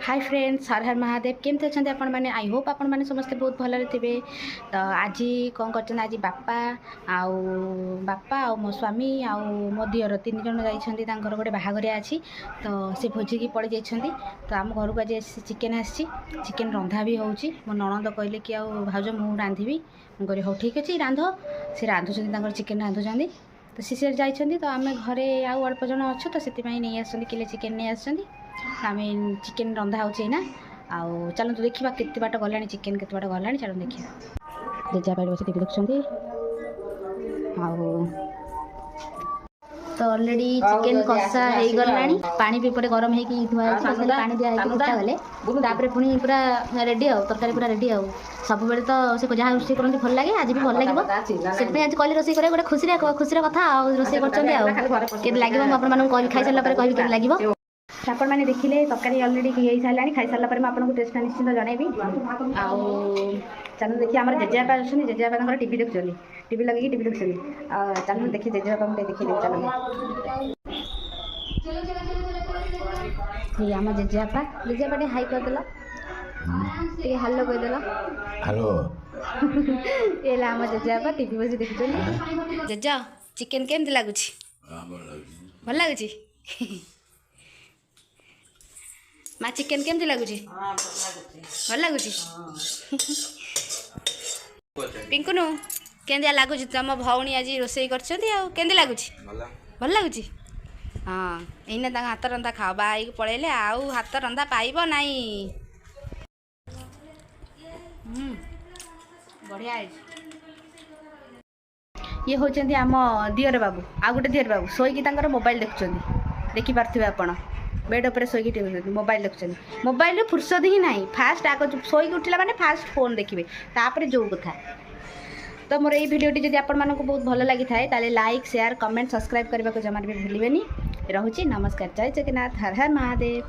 Hi friends, हर हर महादेव। केमती अच्छा आपण मैंने आई होप आपण मैंने समस्ते बहुत भल थे। तो आज कौन कर आज बापा आ मो स्वामी आ मो दियर 3 जन जाइए गोटे बाहाघरिया अच्छी। तो सी भोजी की पड़े जाइए। तो आम घर को आज चिकेन आसी चिकेन रंधा भी हो मो नणंद कहले कि भाउज मु रांधि मुझे हो ठीक अच्छे रांध सी रांधुं चिकेन रांधुं। तो सी जाइए। तो आम घरे आउ अल्प जन अच्छु तो से नहीं आस किले चिकेन नहीं आस आम चिकेन रंधा हो ना। आउ चलते देखा केते बाट गला चिकेन केते बाट गला चलो देखिए। जेजा पाई बस टीवी देखुं। तो ऑलरेडी चिकेन कषा हो गला पानी भी पूरे गरम होगी धुआ पानी दिखाई फुटा गले पुणी पूरा रेडी आ तरकारी पूरा रेडी आ सब बेले तो से जहाँ रोसे करते भल लगे आज भी भल लगे से आज कहली रोसे गोटे खुशी कथा रोसे कर लगे आपको खाई सारा कह के लगे। आपण मैंने देखिले तरकारी ऑलरेडी हो सारा खाई सारा आपको टेस्ट निश्चित जनइबी। आउ चलो देखिए आम जेजेबापा अच्छे जेजेबापा टीवी देखुं टीवी लगे टीवी देखुं। चलो देखिए जेजेबापा मुझे देखिए चलो ये आम जेजेबापा जेजेबापा टे हाई करदेल टे हालो कहीदेल हेलो ये आम जेजेबापा टीवी बस देखुं। जेजा चिकेन केमती लगुच भल लगुच माँ चिकेन केमती लगुच भल लगुच पिंकुनु केंदिया लगुच तुम भौणी आज रोसई कर लगुच भल लगुच। हाँ यही हाथ रंधा खाओ बाई पलैले आउ हाथ रंधा पाइब नाई। बढ़िया ये होचंदी आम दियर बाबू आ गोटे दियर बाबू शोईकी मोबाइल देखुं देखी पार्थे आपण बेड उपर शोईकी मोबाइल देखुं। मोबाइल फुर्सद ही ना फास्ट आग शोईकी उठिला माने फास्ट फोन देखिए तापर जो कथा। तो मोर ये भिडियोटी जब आपण बहुत भल लगी थाए ताले लाइक शेयर कमेंट सब्सक्राइब करने को जमा भी भूलें। रहुची नमस्कार, जय जगन्नाथ, हर हर महादेव।